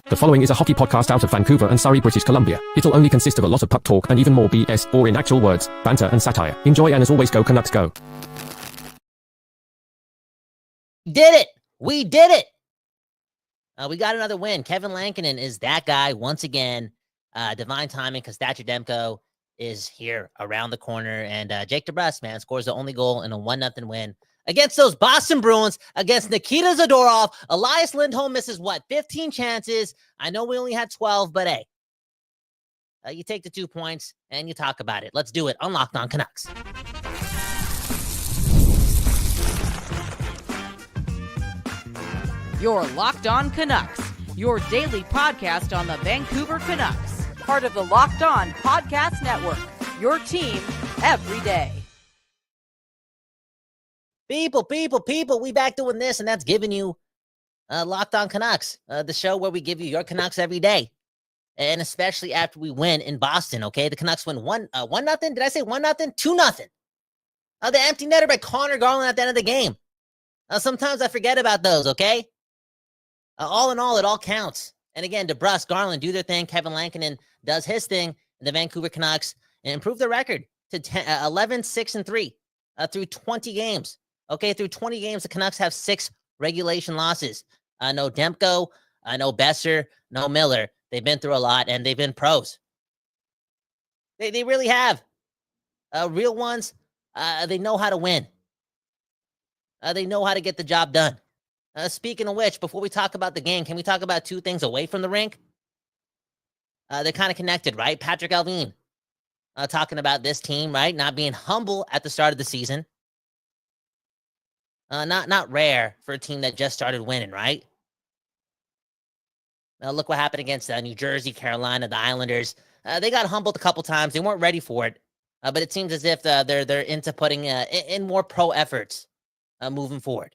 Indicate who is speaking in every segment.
Speaker 1: The following is a hockey podcast out of Vancouver and Surrey, British Columbia. It'll only consist of a lot of puck talk and even more BS, or in actual words, banter and satire. Enjoy, and as always, go Canucks go.
Speaker 2: Did it! We did it! We got another win. Kevin Lankinen is that guy once again. Divine timing, because Thatcher Demko is here around the corner. And Jake DeBruskl, man, scores the only goal in a 1-0 win against those Boston Bruins, against Nikita Zadorov. Elias Lindholm misses, 15 chances? I know we only had 12, but hey. You take the 2 points and you talk about it. Let's do it on Locked On Canucks.
Speaker 3: You're Locked On Canucks, your daily podcast on the Vancouver Canucks. Part of the Locked On Podcast Network, your team every day.
Speaker 2: People, we back doing this, and that's giving you Locked On Canucks, the show where we give you your Canucks every day, and especially after we win in Boston, okay? The Canucks win 1-0. Did I say 1-0? 2-0. The empty netter by Connor Garland at the end of the game. Sometimes I forget about those, okay? All in all, it all counts. And again, DeBruskl, Garland do their thing. Kevin Lankinen does his thing. And the Vancouver Canucks improve their record to 11-6-3 through 20 games. Okay, through 20 games, the Canucks have 6 regulation losses. No Demko, no Besser, no Miller. They've been through a lot, and they've been pros. They really have. Real ones, they know how to win. They know how to get the job done. Speaking of which, before we talk about the game, can we talk about 2 things away from the rink? They're kind of connected, right? Patrick Allvin talking about this team, right? Not being humble at the start of the season. Not rare for a team that just started winning, right? Look what happened against New Jersey, Carolina, the Islanders. They got humbled a couple times. They weren't ready for it, but it seems as if they're into putting in more pro efforts moving forward.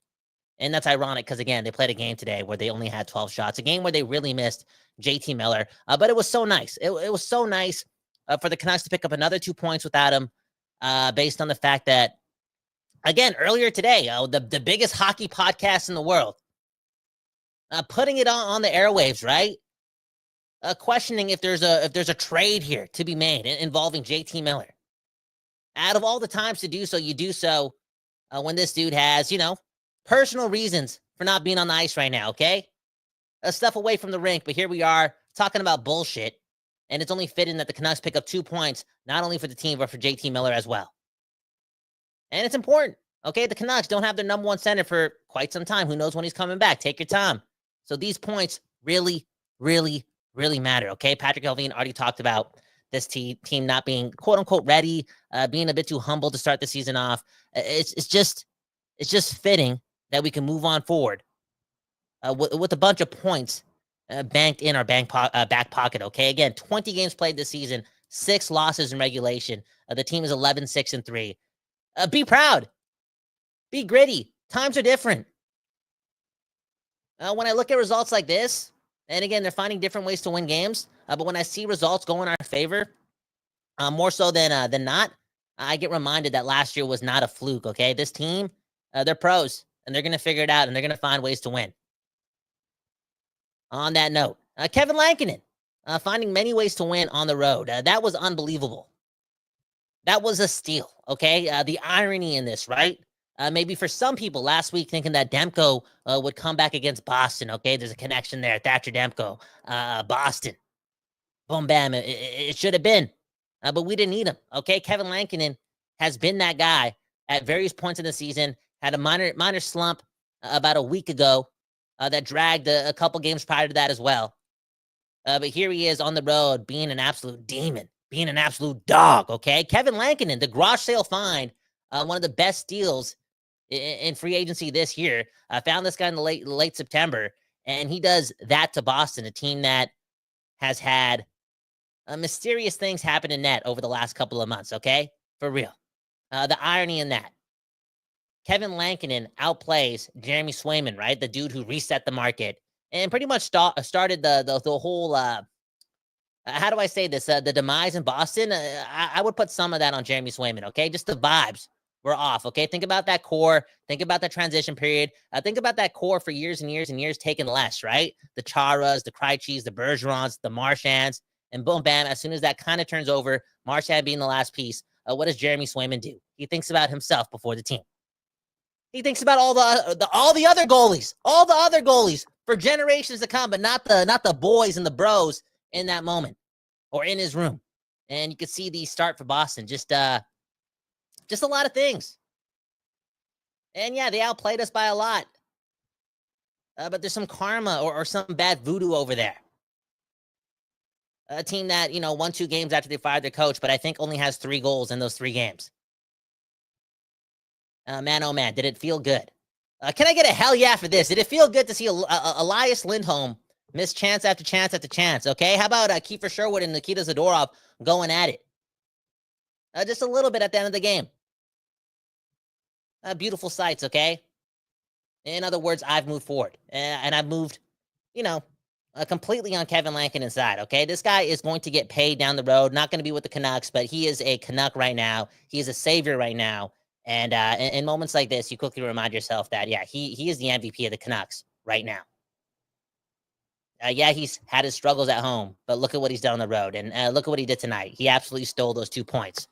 Speaker 2: And that's ironic because, again, they played a game today where they only had 12 shots, a game where they really missed JT Miller. But it was so nice. It was so nice for the Canucks to pick up another 2 points without him, based on the fact that, again, earlier today, the biggest hockey podcast in the world, putting it on the airwaves, right? Questioning if there's a trade here to be made involving JT Miller. Out of all the times to do so, you do so when this dude has, personal reasons for not being on the ice right now, okay? Stuff away from the rink, but here we are talking about bullshit, and it's only fitting that the Canucks pick up 2 points, not only for the team, but for JT Miller as well. And it's important, okay? The Canucks don't have their number 1 center for quite some time. Who knows when he's coming back? Take your time. So these points really, really, really matter, okay? Patrick Allvin already talked about this team not being quote-unquote ready, being a bit too humble to start the season off. It's just fitting that we can move on forward with a bunch of points banked in our back pocket, okay? Again, 20 games played this season, 6 losses in regulation. The team is 11-6-3. Be proud. Be gritty. Times are different. When I look at results like this, and again, they're finding different ways to win games, but when I see results go in our favor, more so than not, I get reminded that last year was not a fluke, okay? This team, they're pros, and they're going to figure it out, and they're going to find ways to win. On that note, Kevin Lankinen, finding many ways to win on the road. That was unbelievable. That was a steal, okay? The irony in this, right? Maybe for some people last week thinking that Demko would come back against Boston, okay? There's a connection there. Thatcher Demko, Boston. Boom, bam. It should have been. But we didn't need him, okay? Kevin Lankinen has been that guy at various points in the season. Had a minor slump about a week ago that dragged a couple games prior to that as well. But here he is on the road being an absolute demon, being an absolute dog, okay? Kevin Lankinen, the garage sale find, one of the best deals in free agency this year. I found this guy in the late September, and he does that to Boston, a team that has had mysterious things happen in net over the last couple of months, okay? For real. The irony in that. Kevin Lankinen outplays Jeremy Swayman, right? The dude who reset the market and pretty much started the whole, how do I say this? The demise in Boston. I would put some of that on Jeremy Swayman, okay? Just the vibes were off, okay? Think about that core. Think about the transition period. Think about that core for years and years and years taking less, right? The Charas, the Krejcis, the Bergerons, the Marchands, and boom, bam, as soon as that kind of turns over, Marchand being the last piece, what does Jeremy Swayman do? He thinks about himself before the team. He thinks about all the other goalies for generations to come, but not the boys and the bros in that moment or in his room. And you could see the start for Boston. Just a lot of things. And yeah, they outplayed us by a lot. But there's some karma or some bad voodoo over there. A team that, won 2 games after they fired their coach, but I think only has 3 goals in those 3 games. Man, oh man, did it feel good? Can I get a hell yeah for this? Did it feel good to see Elias Lindholm miss chance after chance after chance, okay? How about Kiefer Sherwood and Nikita Zadorov going at it? Just a little bit at the end of the game. Beautiful sights, okay? In other words, I've moved forward. And I've moved, completely on Kevin Lankinen's side, okay? This guy is going to get paid down the road. Not going to be with the Canucks, but he is a Canuck right now. He is a savior right now. And in moments like this, you quickly remind yourself that, yeah, he is the MVP of the Canucks right now. Yeah, he's had his struggles at home, but look at what he's done on the road. And look at what he did tonight. He absolutely stole those 2 points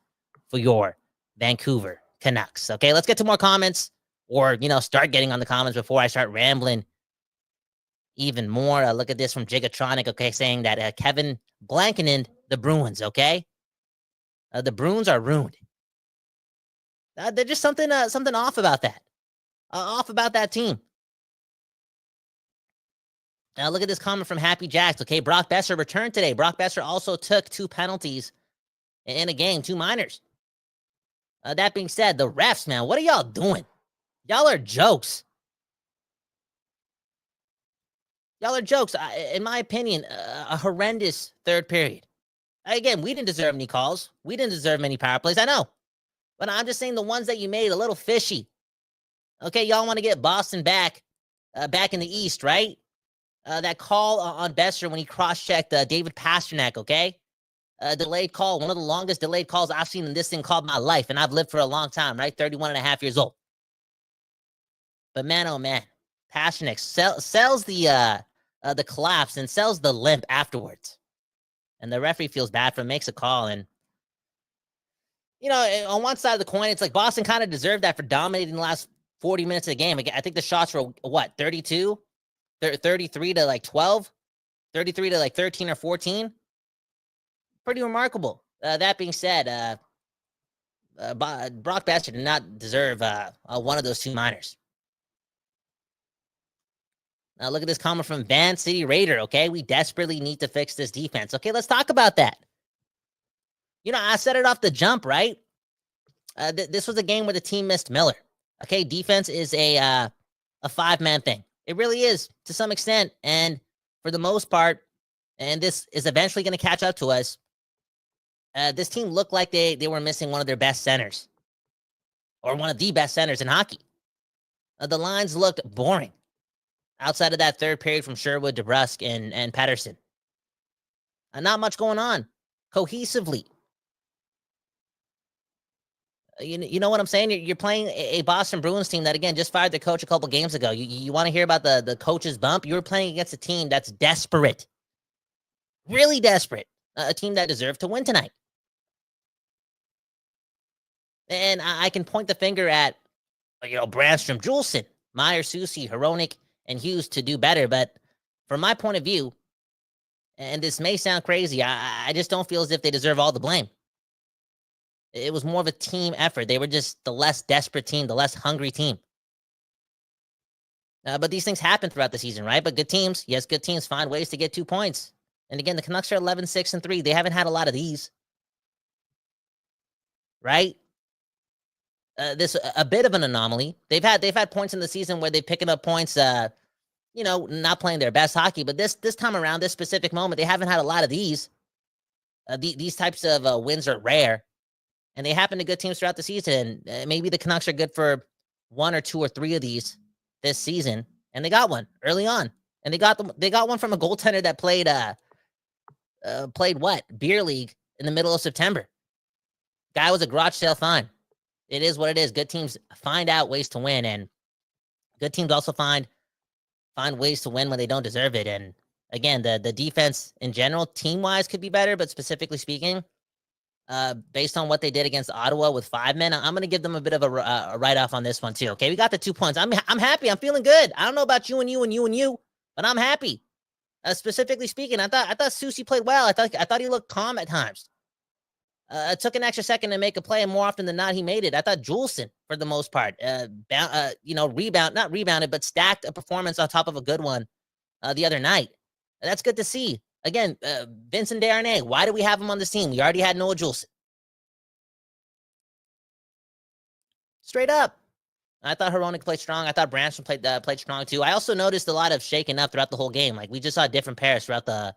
Speaker 2: for your Vancouver Canucks. Okay, let's get to more comments or, start getting on the comments before I start rambling even more. Look at this from Gigatronic, okay, saying that Kevin Lankinen the Bruins, okay? The Bruins are ruined. There's just something off about that. Off about that team. Now, look at this comment from Happy Jacks. Okay, Brock Besser returned today. Brock Besser also took 2 penalties in a game, 2 minors. That being said, the refs, man, what are y'all doing? Y'all are jokes. Y'all are jokes. In my opinion, a horrendous third period. Again, we didn't deserve any calls. We didn't deserve many power plays. I know. But I'm just saying the ones that you made a little fishy. Okay, y'all want to get Boston back in the East, right? That call on Besser when he cross-checked David Pasternak, okay? Delayed call, one of the longest delayed calls I've seen in this thing called my life, and I've lived for a long time, right? 31 and a half years old. But man, oh man, Pasternak sells the collapse and sells the limp afterwards. And the referee feels bad for him, makes a call, and on one side of the coin, it's like Boston kind of deserved that for dominating the last 40 minutes of the game. I think the shots were, 32? 33 to like 12? 33 to like 13 or 14? Pretty remarkable. That being said, Brock Besser did not deserve one of those 2 minors. Now look at this comment from Van City Raider, okay? We desperately need to fix this defense. Okay, let's talk about that. I said it off the jump, right? This was a game where the team missed Miller. Okay, defense is a 5-man thing. It really is, to some extent. And for the most part, and this is eventually going to catch up to us, this team looked like they were missing one of their best centers. Or one of the best centers in hockey. The lines looked boring. Outside of that third period from Sherwood, DeBrusk, and Pettersson. Not much going on. Cohesively. You know what I'm saying? You're playing a Boston Bruins team that, again, just fired their coach a couple games ago. You want to hear about the coach's bump? You were playing against a team that's desperate. Really desperate. A team that deserved to win tonight. And I can point the finger at, Brandstrom, Juleson, Meyer, Susie, Hronik, and Hughes to do better. But from my point of view, and this may sound crazy, I just don't feel as if they deserve all the blame. It was more of a team effort. They were just the less desperate team, the less hungry team. But these things happen throughout the season, right? But good teams find ways to get 2 points. And again, the Canucks are 11-6-3. They haven't had a lot of these. Right? This a bit of an anomaly. They've had points in the season where they're picking up points, not playing their best hockey. But this time around, this specific moment, they haven't had a lot of these. These types of wins are rare. And they happen to good teams throughout the season. Maybe the Canucks are good for 1 or 2 or 3 of these this season. And they got one early on. And they got one from a goaltender that played beer league in the middle of September. Guy was a garage sale fine. It is what it is. Good teams find out ways to win, and good teams also find ways to win when they don't deserve it. And again, the defense in general, team-wise, could be better, but specifically speaking, based on what they did against Ottawa with 5 men, I'm going to give them a bit of a write-off on this one too. Okay, we got the 2 points. I'm happy. I'm feeling good. I don't know about you and you and you and you, but I'm happy. Specifically speaking, I thought Susie played well. I thought he looked calm at times. It took an extra second to make a play, and more often than not, he made it. I thought Juleson, for the most part, not rebounded, but stacked a performance on top of a good one the other night. That's good to see. Again, Vincent Desharnais, why do we have him on this team? We already had Noah Juleson. Straight up. I thought Hronek played strong. I thought Branson played strong too. I also noticed a lot of shaking up throughout the whole game. Like, we just saw different pairs throughout the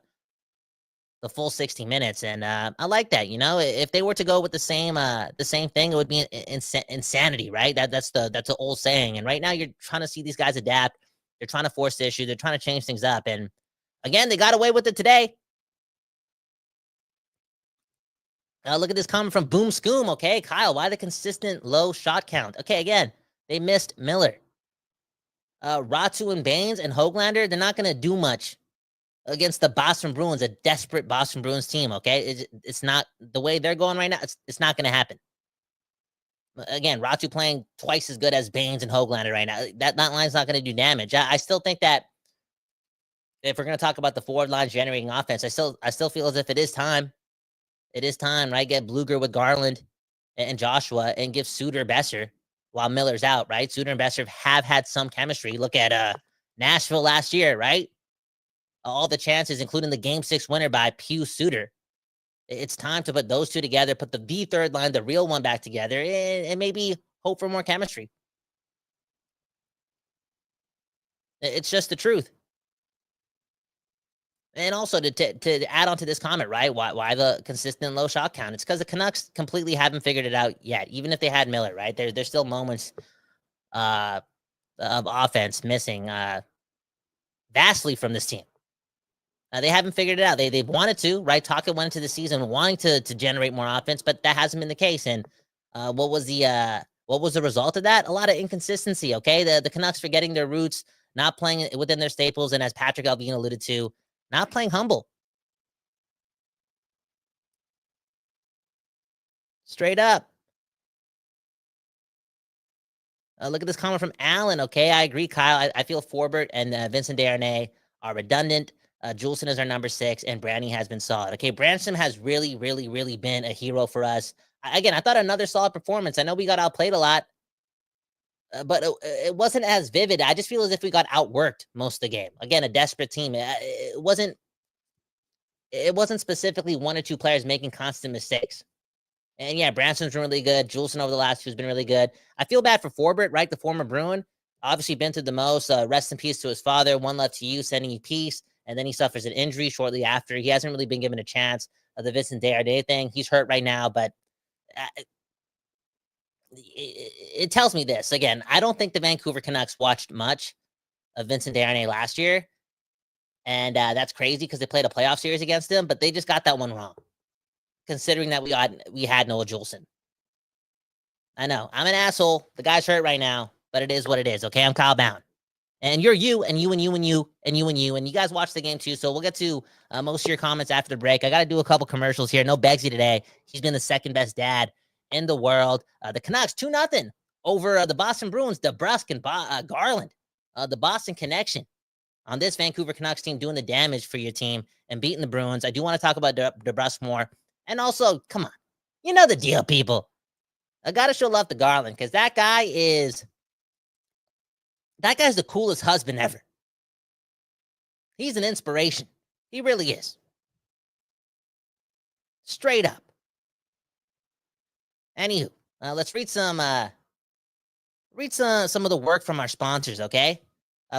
Speaker 2: full 60 minutes, and I like that. You know, if they were to go with the same thing, it would be insanity, right? That's the old saying. And right now, you're trying to see these guys adapt. They're trying to force the issue. They're trying to change things up. And again, they got away with it today. Look at this comment from Boom Scoom. Okay, Kyle, why the consistent low shot count? Okay, again, they missed Miller. Ratu and Baines and Höglander, they're not going to do much against the Boston Bruins, a desperate Boston Bruins team, okay? It's not the way they're going right now. It's not going to happen. Again, Ratu playing twice as good as Baines and Höglander right now. That line's not going to do damage. I still think that if we're going to talk about the forward line generating offense, I still feel as if it is time. It is time, right? Get Bluger with Garland and Joshua, and give Suter Besser while Miller's out, right? Suter and Besser have had some chemistry. Look at Nashville last year, right? All the chances, including the Game 6 winner by Pius Suter. It's time to put those two together, put the third line, the real one, back together, and maybe hope for more chemistry. It's just the truth. And also to add on to this comment, right? Why the consistent low shot count? It's because the Canucks completely haven't figured it out yet. Even if they had Miller, right? There's still moments of offense missing vastly from this team. They haven't figured it out. They've wanted to, right? Taka went into the season wanting to generate more offense, but that hasn't been the case. And what was the result of that? A lot of inconsistency. Okay, the Canucks forgetting their roots, not playing within their staples, and as Patrick Alvin alluded to, not playing humble. Straight up. Look at this comment from Alan. Okay, I agree, Kyle. I feel Forbert and Vincent Desharnais are redundant. Juleson is our number 6, and Brandy has been solid. Okay, Branson has really, really, really been a hero for us. Again, I thought another solid performance. I know we got outplayed a lot, but it wasn't as vivid. I just feel as if we got outworked most of the game. Again, a desperate team. It wasn't specifically one or two players making constant mistakes. And yeah, Branson's been really good. Juleson over the last 2 has been really good. I feel bad for Forbert, right? The former Bruin. Obviously been through the most. Rest in peace to his father. One love to you, sending you peace. And then he suffers an injury shortly after. He hasn't really been given a chance. The Vincent Desharnais thing, he's hurt right now, but it tells me this. Again, I don't think the Vancouver Canucks watched much of Vincent Desharnais last year. And that's crazy because they played a playoff series against him, but they just got that one wrong, considering that we had Noah Juleson. I know, I'm an asshole. The guy's hurt right now, but it is what it is, okay? I'm Kyle Bound. And you're you, and you, and you, and you, and you, and you, and you guys watch the game too, so we'll get to most of your comments after the break. I got to do a couple commercials here. No Begsy today. He's been the second best dad in the world. The Canucks, 2-0 over the Boston Bruins, DeBruskl and Garland. The Boston connection on this Vancouver Canucks team doing the damage for your team and beating the Bruins. I do want to talk about DeBruskl more. And also, come on, you know the deal, people. I got to show love to Garland, because that guy's the coolest husband ever. He's an inspiration. He really is. Straight up. Anywho, let's read some of the work from our sponsors, okay?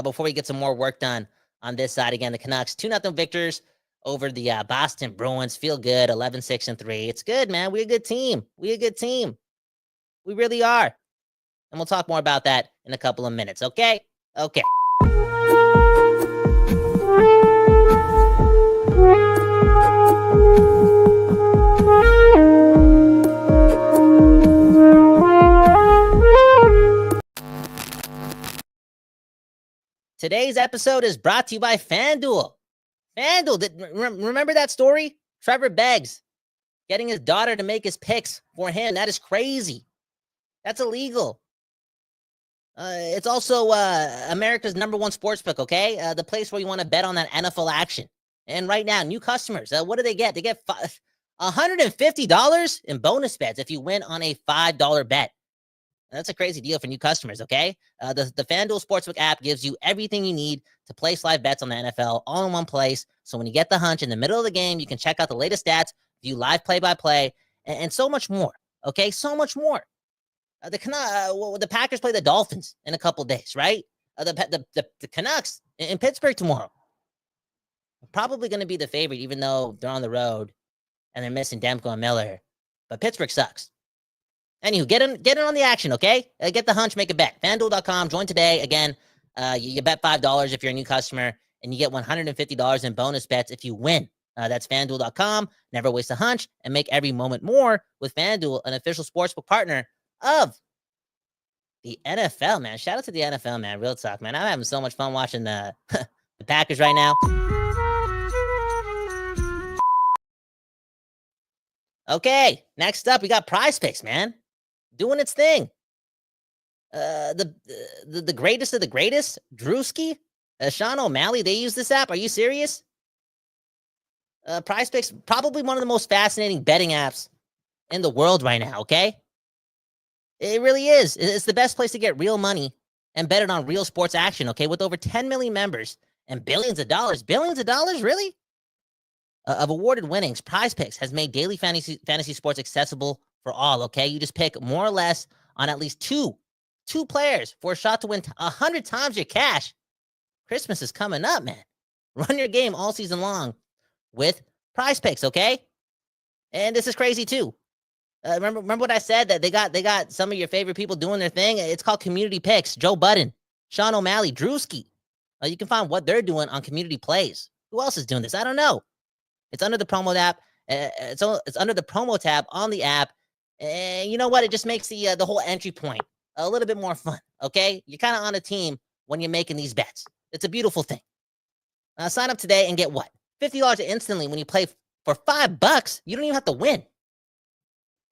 Speaker 2: Before we get some more work done on this side. Again, the Canucks 2-0 victors over the Boston Bruins. Feel good, 11-6-3. It's good, man. We're a good team. We really are. And we'll talk more about that in a couple of minutes, okay? Okay. Today's episode is brought to you by FanDuel. Remember that story? Trevor Beggs getting his daughter to make his picks for him. That is crazy. That's illegal. It's also America's #1 sportsbook, okay? The place where you want to bet on that NFL action. And right now, new customers, what do they get? They get $150 in bonus bets if you win on a $5 bet. That's a crazy deal for new customers, okay? The FanDuel Sportsbook app gives you everything you need to place live bets on the NFL all in one place. So when you get the hunch in the middle of the game, you can check out the latest stats, view live play-by-play, and so much more, okay? So much more. The Packers play the Dolphins in a couple days, right? The Canucks in Pittsburgh tomorrow. Probably going to be the favorite, even though they're on the road and they're missing Demko and Miller. But Pittsburgh sucks. Anywho, get in on the action, okay? Get the hunch, make a bet. FanDuel.com, join today. Again, you bet $5 if you're a new customer, and you get $150 in bonus bets if you win. That's FanDuel.com. Never waste a hunch, and make every moment more with FanDuel, an official sportsbook partner of the NFL, man. Shout out to the NFL, man. Real talk, man. I'm having so much fun watching the Packers right now. Okay, next up, we got PrizePicks, man. Doing its thing. The greatest of the greatest, Drewski, Sean O'Malley, they use this app. Are you serious? PrizePicks, probably one of the most fascinating betting apps in the world right now, okay? It really is. It's the best place to get real money and bet it on real sports action, okay? With over 10 million members and billions of dollars. Billions of dollars, really? Of awarded winnings, PrizePicks has made daily fantasy sports accessible for all, okay? You just pick more or less on at least two players for a shot to win 100 times your cash. Christmas is coming up, man. Run your game all season long with PrizePicks, okay? And this is crazy too. Remember what I said, that they got some of your favorite people doing their thing? It's called Community Picks. Joe Budden, Sean O'Malley, Drewski. You can find what they're doing on Community Plays. Who else is doing this? I don't know. It's under the promo tab. It's under the promo tab on the app. And you know what? It just makes the whole entry point a little bit more fun, okay? You're kind of on a team when you're making these bets. It's a beautiful thing. Sign up today and get what? $50 instantly when you play for $5. You don't even have to win.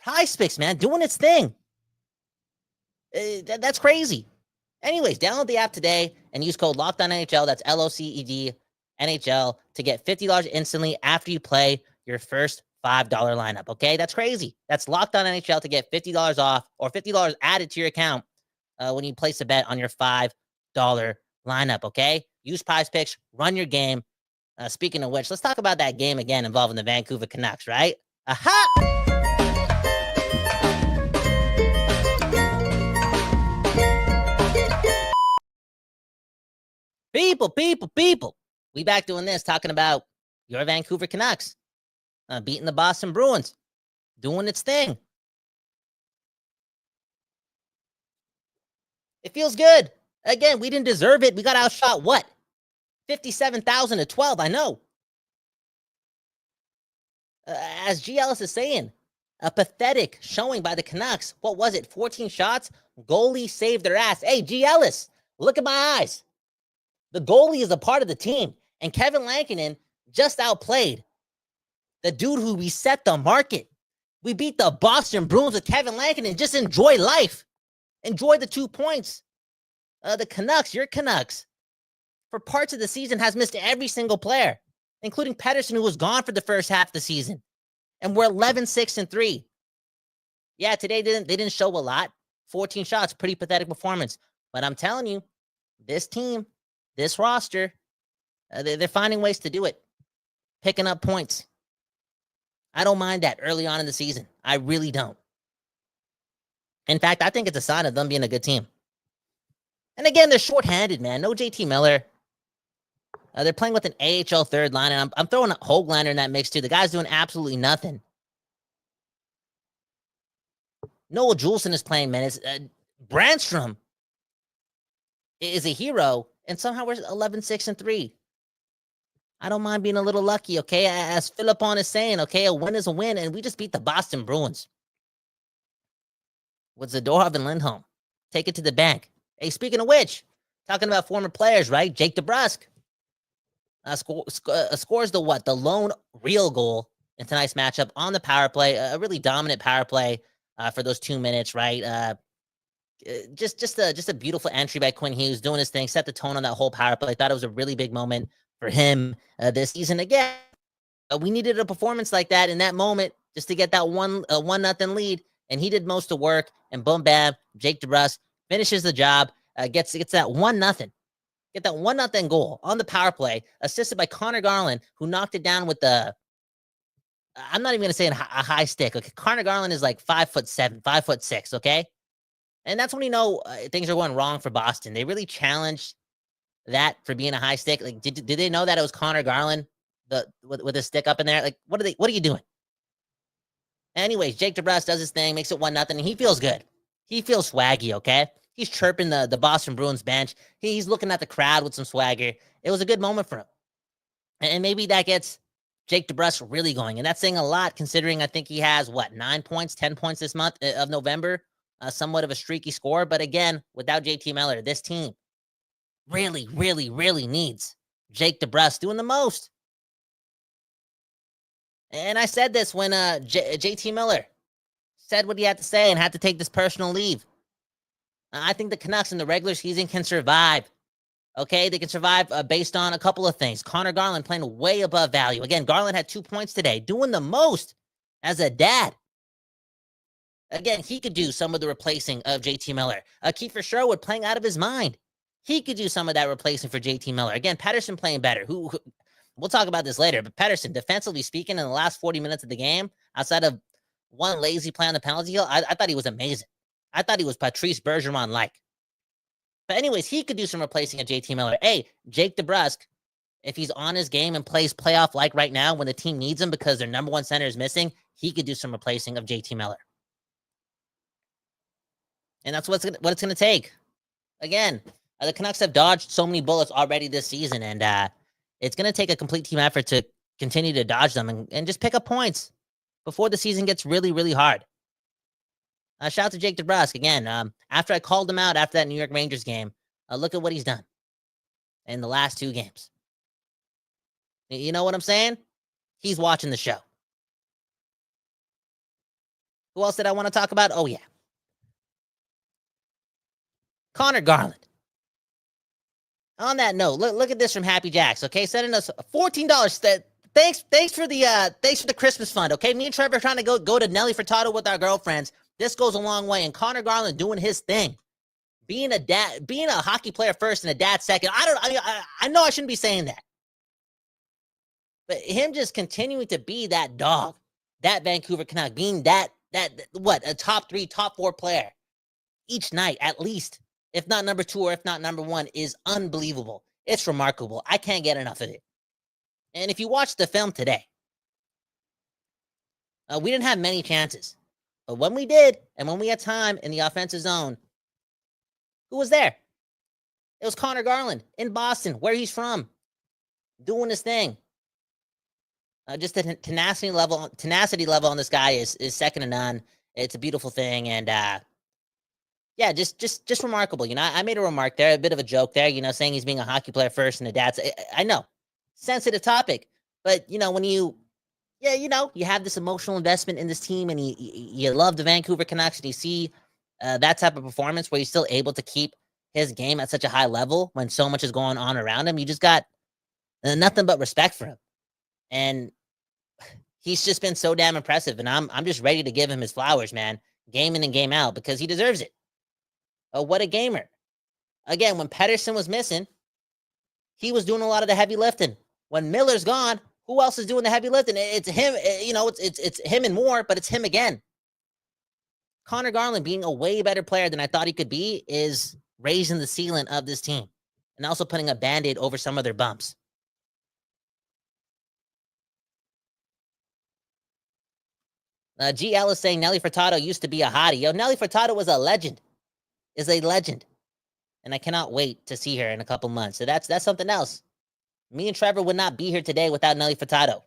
Speaker 2: PrizePicks, man, doing its thing. That's crazy. Anyways, download the app today and use code LOCKEDONNHL. That's LOCED NHL to get $50 instantly after you play your first $5 lineup. Okay, that's crazy. That's Locked On NHL to get $50 off or $50 added to your account when you place a bet on your $5 lineup. Okay, use PrizePicks, run your game. Speaking of which, let's talk about that game again involving the Vancouver Canucks, right? Aha! People. We back doing this, talking about your Vancouver Canucks beating the Boston Bruins, doing its thing. It feels good. Again, we didn't deserve it. We got outshot, what? 57,000 to 12, I know. As G. Ellis is saying, a pathetic showing by the Canucks. What was it, 14 shots? Goalie saved their ass. Hey, G. Ellis, look at my eyes. The goalie is a part of the team. And Kevin Lankinen just outplayed the dude who reset the market. We beat the Boston Bruins with Kevin Lankinen. Just enjoy life. Enjoy the 2 points. The Canucks, your Canucks, for parts of the season has missed every single player, including Pettersson, who was gone for the first half of the season. And we're 11-6-3. Yeah, today they didn't show a lot. 14 shots, pretty pathetic performance. But I'm telling you, this team, this roster, they're finding ways to do it. Picking up points. I don't mind that early on in the season. I really don't. In fact, I think it's a sign of them being a good team. And again, they're shorthanded, man. No JT Miller. They're playing with an AHL third line, and I'm throwing a Hoglander in that mix too. The guy's doing absolutely nothing. Noah Juleson is playing, man. Brandstrom is a hero, and somehow we're 11-6-3. I don't mind being a little lucky, okay? As Philippon is saying, okay, a win is a win, and we just beat the Boston Bruins with Zadorov and Lindholm. Take it to the bank. Hey, speaking of which, Talking about former players, right? Jake DeBrusk scores the lone real goal in tonight's matchup on the power play. A really dominant power play for those 2 minutes, right? Just a beautiful entry by Quinn Hughes, doing his thing, set the tone on that whole power play. I thought it was a really big moment for him this season. Again, we needed a performance like that in that moment just to get that 1-0 lead, and he did most of the work. And boom, bam, Jake DeBrusk finishes the job, gets that 1-0. Get that 1-0 goal on the power play, assisted by Connor Garland, who knocked it down with I'm not even going to say a high stick. Okay, Connor Garland is like 5'7", 5'6", okay? And that's when you know things are going wrong for Boston. They really challenged that for being a high stick. Like, did they know that it was Connor Garland with his stick up in there? Like, what are you doing? Anyways, Jake DeBrusk does his thing, makes it 1-0, and he feels good. He feels swaggy, okay? He's chirping the Boston Bruins bench. He's looking at the crowd with some swagger. It was a good moment for him. And maybe that gets Jake DeBrusk really going. And that's saying a lot, considering I think he has, 9 points, 10 points this month of November. Somewhat of a streaky score. But again, without JT Miller, this team really, really, really needs Jake DeBrusk doing the most. And I said this when JT Miller said what he had to say and had to take this personal leave. I think the Canucks in the regular season can survive. Okay, they can survive based on a couple of things. Connor Garland playing way above value. Again, Garland had 2 points today, doing the most as a dad. Again, he could do some of the replacing of JT Miller. Kiefer Sherwood playing out of his mind. He could do some of that replacing for JT Miller. Again, Pettersson playing better. Who we'll talk about this later, but Pettersson, defensively speaking, in the last 40 minutes of the game, outside of one lazy play on the penalty kill, I thought he was amazing. I thought he was Patrice Bergeron-like. But anyways, he could do some replacing of JT Miller. Hey, Jake DeBrusk, if he's on his game and plays playoff like right now when the team needs him because their number one center is missing, he could do some replacing of JT Miller. And that's what it's going to take. Again, the Canucks have dodged so many bullets already this season, and it's going to take a complete team effort to continue to dodge them and just pick up points before the season gets really, really hard. Shout out to Jake DeBrusk. Again, after I called him out after that New York Rangers game, look at what he's done in the last 2 games. You know what I'm saying? He's watching the show. Who else did I want to talk about? Oh, yeah. Connor Garland. On that note, look at this from Happy Jacks, okay? Sending us $14. Thanks for the Christmas fund, okay? Me and Trevor are trying to go to Nelly Furtado with our girlfriends. This goes a long way, and Connor Garland doing his thing, being a hockey player first and a dad second. I know I shouldn't be saying that, but him just continuing to be that dog, that Vancouver Canuck, being a top 3, top 4 player each night at least, if not number 2 or if not number 1, is unbelievable. It's remarkable. I can't get enough of it. And if you watch the film today, we didn't have many chances. But when we did, and when we had time in the offensive zone, who was there? It was Connor Garland in Boston, where he's from, doing his thing. Just the tenacity level on this guy is second to none. It's a beautiful thing, and yeah, just remarkable. You know, I made a remark there, a bit of a joke there. You know, saying he's being a hockey player first and a dad. I know, sensitive topic, but you know when you have this emotional investment in this team, and you love the Vancouver Canucks, and you see that type of performance where he's still able to keep his game at such a high level when so much is going on around him. You just got nothing but respect for him, and he's just been so damn impressive. And I'm just ready to give him his flowers, man, game in and game out, because he deserves it. What a gamer! Again, when Pettersson was missing, he was doing a lot of the heavy lifting. When Miller's gone, who else is doing the heavy lifting? It's him. You know, it's him and more, but it's him again. Connor Garland being a way better player than I thought he could be is raising the ceiling of this team and also putting a Band-Aid over some of their bumps. GL is saying Nelly Furtado used to be a hottie. Yo, Nelly Furtado was a legend. Is a legend. And I cannot wait to see her in a couple months. So that's something else. Me and Trevor would not be here today without Nelly Furtado.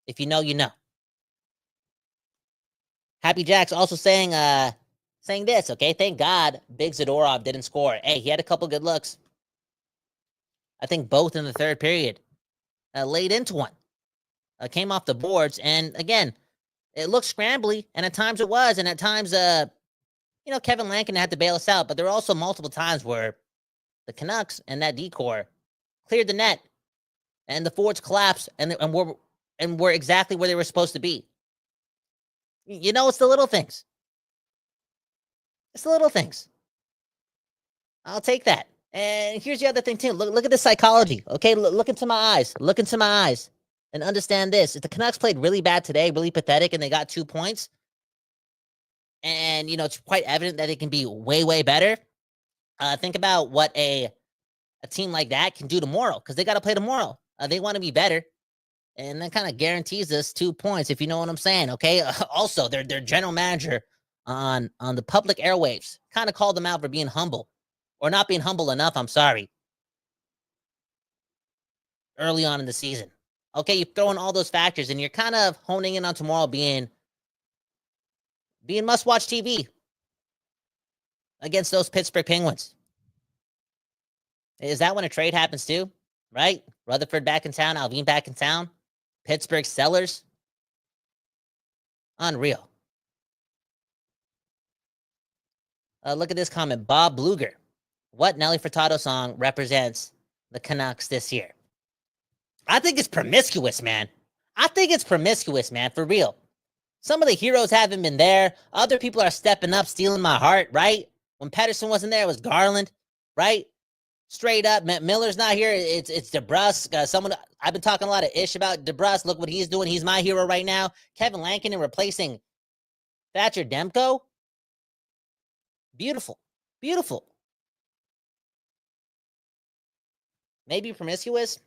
Speaker 2: If you know, you know. Happy Jack's also saying this, okay? Thank God Big Zadorov didn't score. Hey, he had a couple good looks. I think both in the third period. Laid into one. Came off the boards. And again, it looked scrambly, and at times it was. And at times, Kevin Lankinen had to bail us out. But there were also multiple times where the Canucks and that decor cleared the net, and the forwards collapsed, and were exactly where they were supposed to be. It's the little things. It's the little things. I'll take that. And here's the other thing, too. Look at the psychology, okay? Look into my eyes. Look into my eyes and understand this. If the Canucks played really bad today, really pathetic, and they got 2 points, and, it's quite evident that they can be way, way better, think about what a team like that can do tomorrow, because they got to play tomorrow. They want to be better, and that kind of guarantees us 2 points, if you know what I'm saying, okay? Also, their general manager on the public airwaves kind of called them out for being humble. Or not being humble enough, I'm sorry. Early on in the season. Okay, you throw in all those factors, and you're kind of honing in on tomorrow being must-watch TV against those Pittsburgh Penguins. Is that when a trade happens too? Right? Rutherford back in town, Alvin back in town. Pittsburgh sellers. Unreal. Look at this comment. Bob Bluger. What Nelly Furtado song represents the Canucks this year? I think it's promiscuous, man. For real. Some of the heroes haven't been there. Other people are stepping up, stealing my heart, right? When Pettersson wasn't there, it was Garland, right? Straight up, Miller's not here. It's DeBruskl. I've been talking a lot of ish about DeBruskl. Look what he's doing. He's my hero right now. Kevin Lankinen replacing Thatcher Demko. Beautiful. Maybe promiscuous.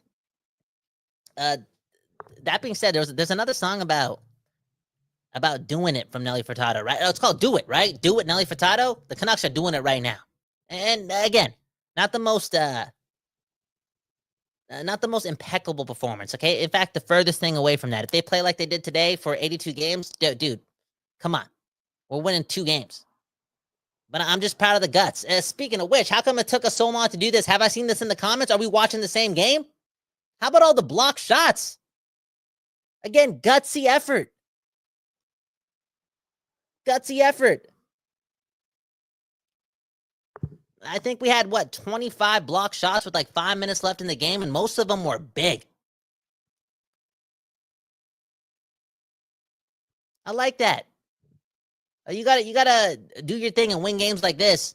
Speaker 2: That being said, there's another song about doing it from Nelly Furtado, right? Oh, it's called "Do It," right? "Do It," Nelly Furtado. The Canucks are doing it right now, and again, not the most impeccable performance. Okay, in fact, the furthest thing away from that. If they play like they did today for 82 games, dude, come on, we're winning 2 games. But I'm just proud of the guts. Speaking of which, how come it took us so long to do this? Have I seen this in the comments? Are we watching the same game? How about all the blocked shots? Again, gutsy effort. I think we had, 25 blocked shots with like 5 minutes left in the game, and most of them were big. I like that. You gotta do your thing and win games like this.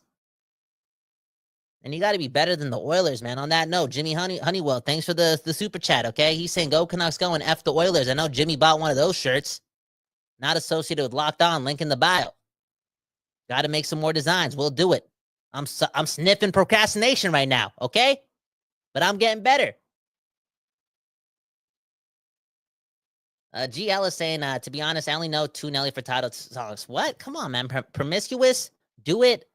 Speaker 2: And you gotta be better than the Oilers, man. On that note, Jimmy Honeywell, thanks for the super chat, okay? He's saying, go Canucks, go, and F the Oilers. I know Jimmy bought one of those shirts. Not associated with Locked On, link in the bio. Gotta make some more designs. We'll do it. I'm sniffing procrastination right now, okay? But I'm getting better. GL is saying, to be honest, I only know 2 Nelly Furtado songs. What? Come on, man. Promiscuous? Do It?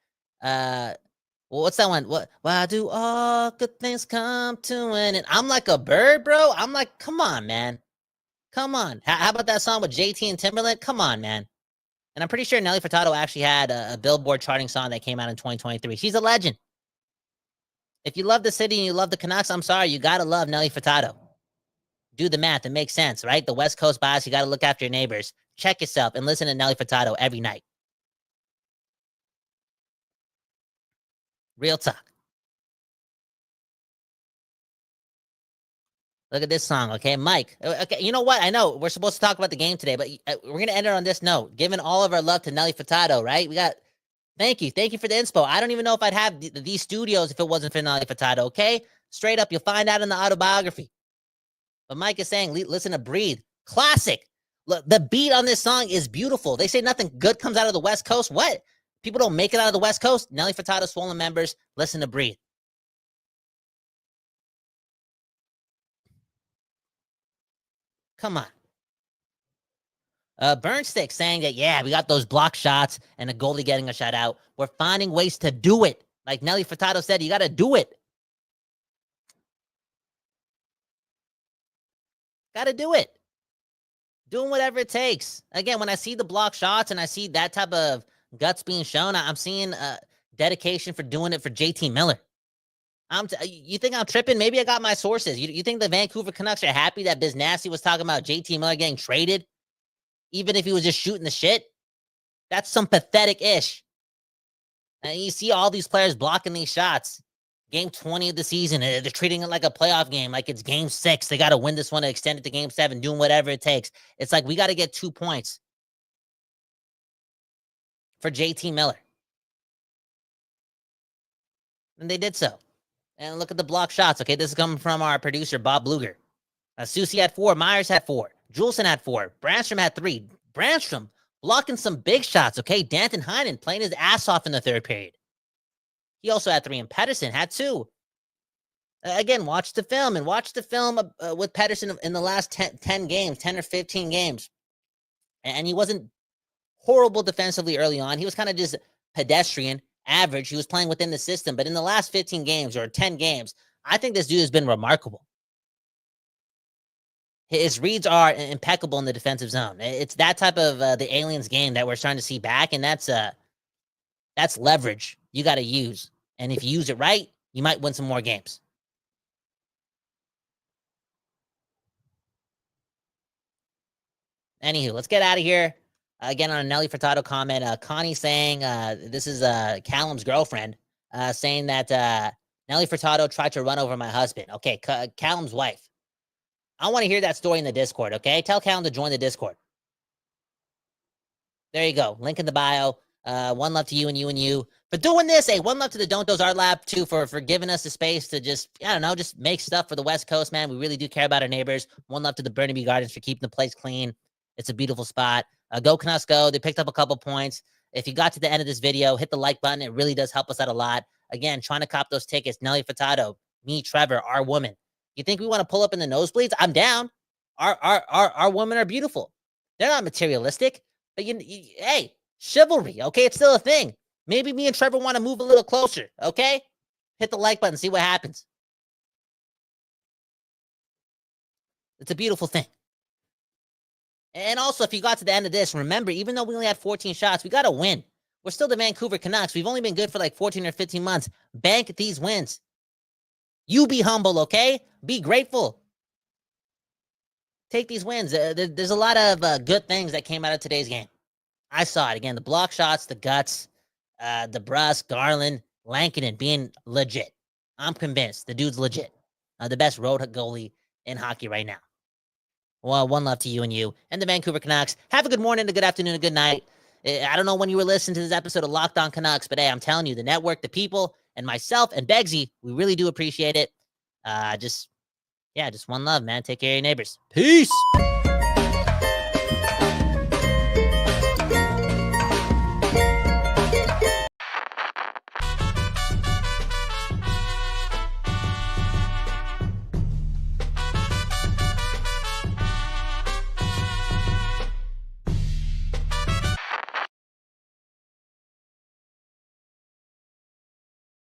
Speaker 2: What's that one? Why do all good things come to an end? I'm like a bird, bro. I'm like, come on, man. Come on. How about that song with JT and Timberland? Come on, man. And I'm pretty sure Nelly Furtado actually had a Billboard charting song that came out in 2023. She's a legend. If you love the city and you love the Canucks, I'm sorry, you gotta love Nelly Furtado. Do the math. It makes sense, right? The West Coast bias, you got to look after your neighbors. Check yourself and listen to Nelly Furtado every night. Real talk. Look at this song, okay? Mike. Okay, you know what? I know we're supposed to talk about the game today, but we're going to end it on this note. Giving all of our love to Nelly Furtado, right? Thank you for the inspo. I don't even know if I'd have these studios if it wasn't for Nelly Furtado, okay? Straight up, you'll find out in the autobiography. But Mike is saying, listen to Breathe. Classic. Look, the beat on this song is beautiful. They say nothing good comes out of the West Coast. What? People don't make it out of the West Coast? Nelly Furtado, Swollen members, listen to Breathe. Come on. Burnstick saying that, yeah, we got those block shots and a goalie getting a shutout. We're finding ways to do it. Like Nelly Furtado said, you got to do it. Got to do it. Doing whatever it takes. Again, when I see the block shots and I see that type of guts being shown, I'm seeing dedication for doing it for JT Miller. You think I'm tripping? Maybe I got my sources. You think the Vancouver Canucks are happy that Biz Nasty was talking about JT Miller getting traded? Even if he was just shooting the shit? That's some pathetic-ish. And you see all these players blocking these shots. Game 20 of the season, they're treating it like a playoff game, like it's game 6. They got to win this one to extend it to game 7, doing whatever it takes. It's like we got to get 2 points for JT Miller. And they did so. And look at the block shots. Okay, this is coming from our producer, Bob Bluger. Susie had 4. Myers had 4. Juleson had 4. Brandstrom had 3. Brandstrom blocking some big shots. Okay, Danton Heinen playing his ass off in the third period. He also had 3, and Pettersson had 2. Again, watch the film with Pettersson in the last 10 games, 10 or 15 games. And he wasn't horrible defensively early on. He was kind of just pedestrian, average. He was playing within the system. But in the last 15 games or 10 games, I think this dude has been remarkable. His reads are impeccable in the defensive zone. It's that type of the aliens game that we're starting to see back, and that's leverage you got to use. And if you use it right, you might win some more games. Anywho, let's get out of here. Again, on a Nelly Furtado comment, Connie saying, this is Callum's girlfriend, saying that Nelly Furtado tried to run over my husband. Okay, Callum's wife. I want to hear that story in the Discord, okay? Tell Callum to join the Discord. There you go. Link in the bio. One love to you and you and you for doing this. Hey, one love to the Don't Doze Art Lab, too, for giving us the space to just, I don't know, just make stuff for the West Coast, man. We really do care about our neighbors. One love to the Burnaby Gardens for keeping the place clean. It's a beautiful spot. Go Canucks go. They picked up a couple points. If you got to the end of this video, hit the like button. It really does help us out a lot. Again, trying to cop those tickets. Nelly Furtado, me, Trevor, our woman. You think we want to pull up in the nosebleeds? I'm down. Our women are beautiful. They're not materialistic. But, hey, chivalry, okay? It's still a thing. Maybe me and Trevor want to move a little closer, okay? Hit the like button. See what happens. It's a beautiful thing. And also, if you got to the end of this, remember, even though we only had 14 shots, we got to win. We're still the Vancouver Canucks. We've only been good for like 14 or 15 months. Bank these wins. You be humble, okay? Be grateful. Take these wins. There's a lot of good things that came out of today's game. I saw it. Again, the block shots, the guts, DeBruskl, Garland, Lankinen being legit. I'm convinced the dude's legit. The best road goalie in hockey right now. Well, one love to you and you and the Vancouver Canucks. Have a good morning, a good afternoon, a good night. I don't know when you were listening to this episode of Locked On Canucks, but hey, I'm telling you, the network, the people, and myself and Begsy, we really do appreciate it. Just one love, man. Take care of your neighbors. Peace.